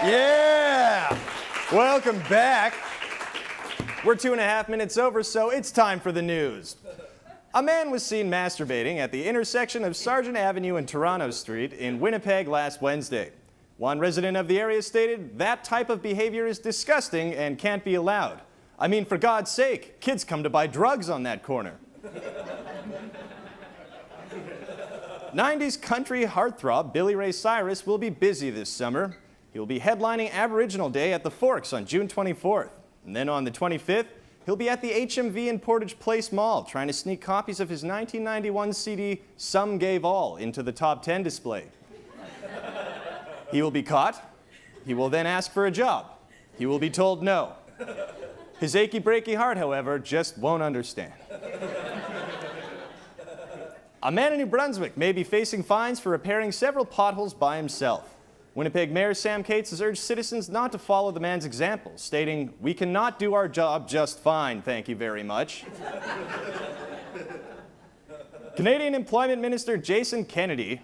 Yeah! Welcome back. We're 2.5 minutes over, so it's time for the news. A man was seen masturbating at the intersection of Sargent Avenue and Toronto Street in Winnipeg last Wednesday. One resident of the area stated that type of behavior is disgusting and can't be allowed. I mean, for God's sake, kids come to buy drugs on that corner. 90s country heartthrob Billy Ray Cyrus will be busy this summer. He will be headlining Aboriginal Day at the Forks on June 24th. And then on the 25th, he'll be at the HMV in Portage Place Mall trying to sneak copies of his 1991 CD, Some Gave All, into the top 10 display. He will be caught. He will then ask for a job. He will be told no. His achy breaky heart, however, just won't understand. A man in New Brunswick may be facing fines for repairing several potholes by himself. Winnipeg Mayor Sam Cates has urged citizens not to follow the man's example, stating, "We cannot do our job just fine, thank you very much." Canadian Employment Minister Jason Kenny,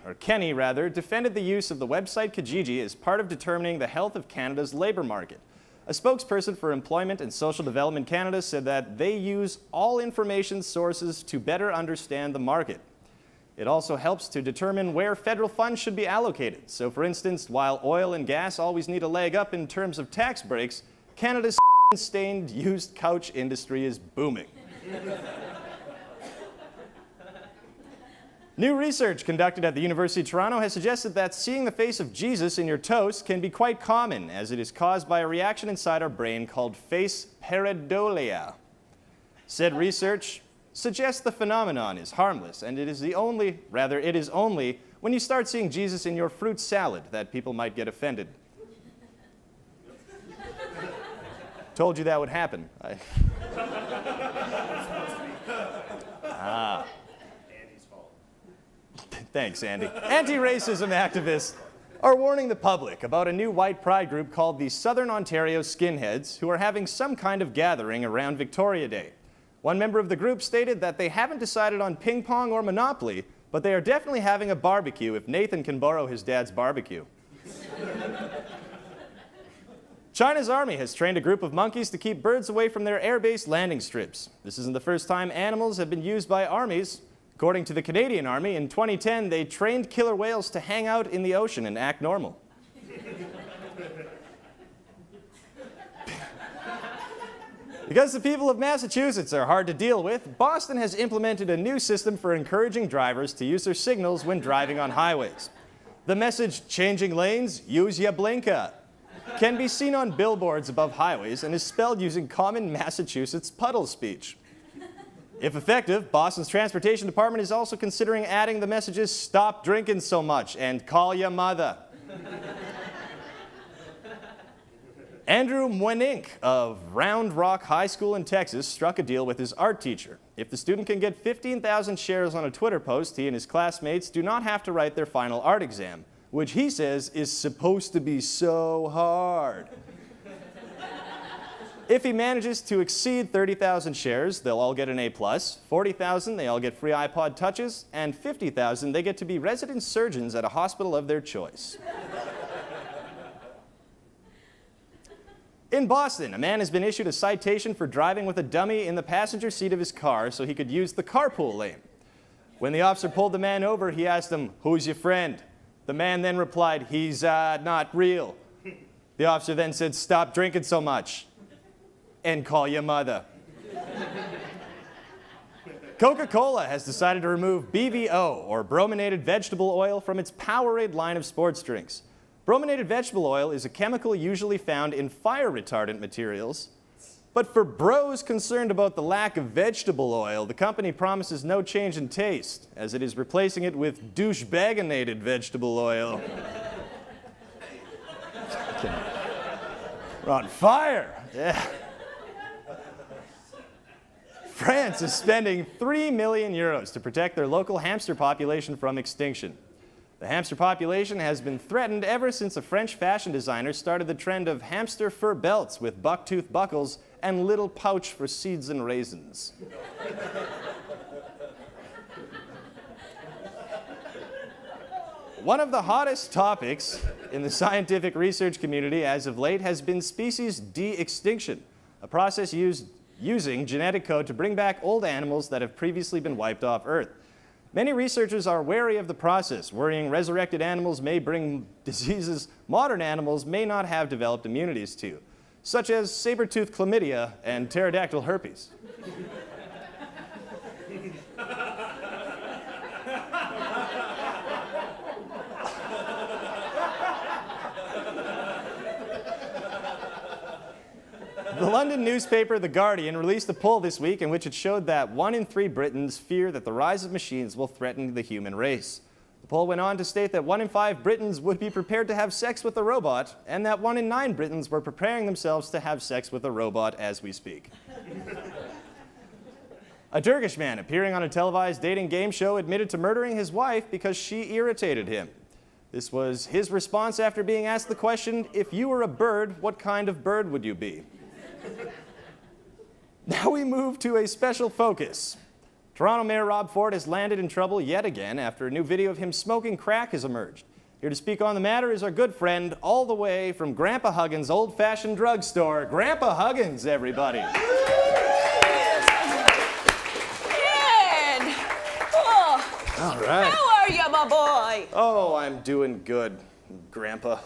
defended the use of the website Kijiji as part of determining the health of Canada's labour market. A spokesperson for Employment and Social Development Canada said that they use all information sources to better understand the market. It also helps to determine where federal funds should be allocated. So, for instance, while oil and gas always need a leg up in terms of tax breaks, Canada's stained used couch industry is booming. New research conducted at the University of Toronto has suggested that seeing the face of Jesus in your toast can be quite common, as it is caused by a reaction inside our brain called face pareidolia. Said research suggests the phenomenon is harmless, and it is only when you start seeing Jesus in your fruit salad that people might get offended. Told you that would happen. Andy's fault. Thanks, Andy. Anti-racism activists are warning the public about a new white pride group called the Southern Ontario Skinheads, who are having some kind of gathering around Victoria Day. One member of the group stated that they haven't decided on ping pong or Monopoly, but they are definitely having a barbecue if Nathan can borrow his dad's barbecue. China's army has trained a group of monkeys to keep birds away from their air-based landing strips. This isn't the first time animals have been used by armies. According to the Canadian Army, in 2010, they trained killer whales to hang out in the ocean and act normal. Because the people of Massachusetts are hard to deal with, Boston has implemented a new system for encouraging drivers to use their signals when driving on highways. The message, "Changing lanes, use ya blinker," can be seen on billboards above highways and is spelled using common Massachusetts puddle speech. If effective, Boston's Transportation Department is also considering adding the messages, "Stop drinking so much," and "Call ya mother." Andrew Mwenink of Round Rock High School in Texas struck a deal with his art teacher. If the student can get 15,000 shares on a Twitter post, he and his classmates do not have to write their final art exam, which he says is supposed to be so hard. If he manages to exceed 30,000 shares, they'll all get an A+, 40,000 they all get free iPod Touches, and 50,000 they get to be resident surgeons at a hospital of their choice. In Boston, a man has been issued a citation for driving with a dummy in the passenger seat of his car so he could use the carpool lane. When the officer pulled the man over, he asked him, "Who's your friend?" The man then replied, "He's not real." The officer then said, "Stop drinking so much and call your mother." Coca-Cola has decided to remove BVO, or brominated vegetable oil, from its Powerade line of sports drinks. Brominated vegetable oil is a chemical usually found in fire-retardant materials. But for bros concerned about the lack of vegetable oil, the company promises no change in taste, as it is replacing it with douchebaginated vegetable oil. We're on fire! Yeah. France is spending €3 million to protect their local hamster population from extinction. The hamster population has been threatened ever since a French fashion designer started the trend of hamster fur belts with bucktooth buckles and little pouch for seeds and raisins. One of the hottest topics in the scientific research community as of late has been species de-extinction, a process using genetic code to bring back old animals that have previously been wiped off Earth. Many researchers are wary of the process, worrying resurrected animals may bring diseases modern animals may not have developed immunities to, such as saber-toothed chlamydia and pterodactyl herpes. The London newspaper The Guardian released a poll this week in which it showed that 1 in 3 Britons fear that the rise of machines will threaten the human race. The poll went on to state that 1 in 5 Britons would be prepared to have sex with a robot, and that 1 in 9 Britons were preparing themselves to have sex with a robot as we speak. A Turkish man appearing on a televised dating game show admitted to murdering his wife because she irritated him. This was his response after being asked the question, if you were a bird, what kind of bird would you be? Now we move to a special focus. Toronto Mayor Rob Ford has landed in trouble yet again after a new video of him smoking crack has emerged. Here to speak on the matter is our good friend, all the way from Grandpa Huggins' old-fashioned drugstore. Grandpa Huggins, everybody. Ed! Oh, All right. how are you, my boy? Oh, I'm doing good, Grandpa.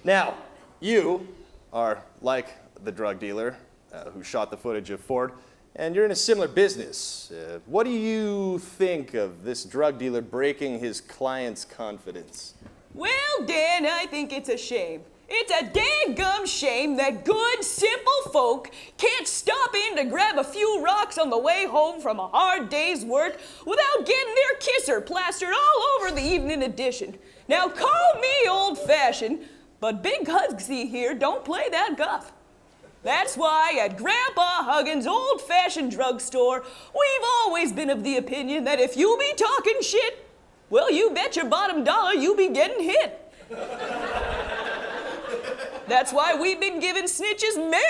Now, you are like the drug dealer who shot the footage of Ford, and you're in a similar business. What do you think of this drug dealer breaking his client's confidence? Well, Dan, I think it's a shame. It's a dadgum shame that good, simple folk can't stop in to grab a few rocks on the way home from a hard day's work without getting their kisser plastered all over the evening edition. Now, call me old-fashioned, but Big Hugsy here don't play that guff. That's why at Grandpa Huggins' old-fashioned drugstore, we've always been of the opinion that if you be talking shit, well, you bet your bottom dollar you be getting hit. That's why we've been giving snitches mad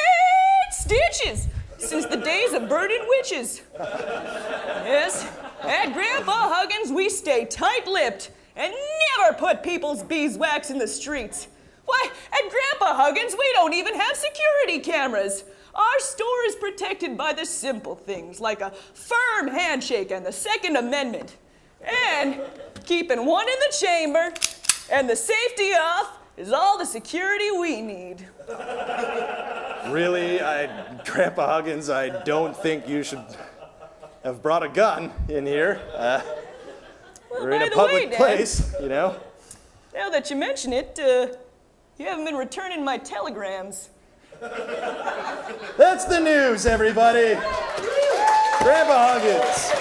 stitches since the days of burning witches. Yes, at Grandpa Huggins, we stay tight-lipped and never put people's beeswax in the streets. Why, at Grandpa Huggins, we don't even have security cameras. Our store is protected by the simple things like a firm handshake and the Second Amendment. And keeping one in the chamber and the safety off is all the security we need. Really, Grandpa Huggins, I don't think you should have brought a gun in here. We're in a public place, you know. Now that you mention it, you haven't been returning my telegrams. That's the news, everybody. Grandpa Huggins.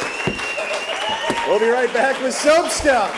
We'll be right back with Soap Scum.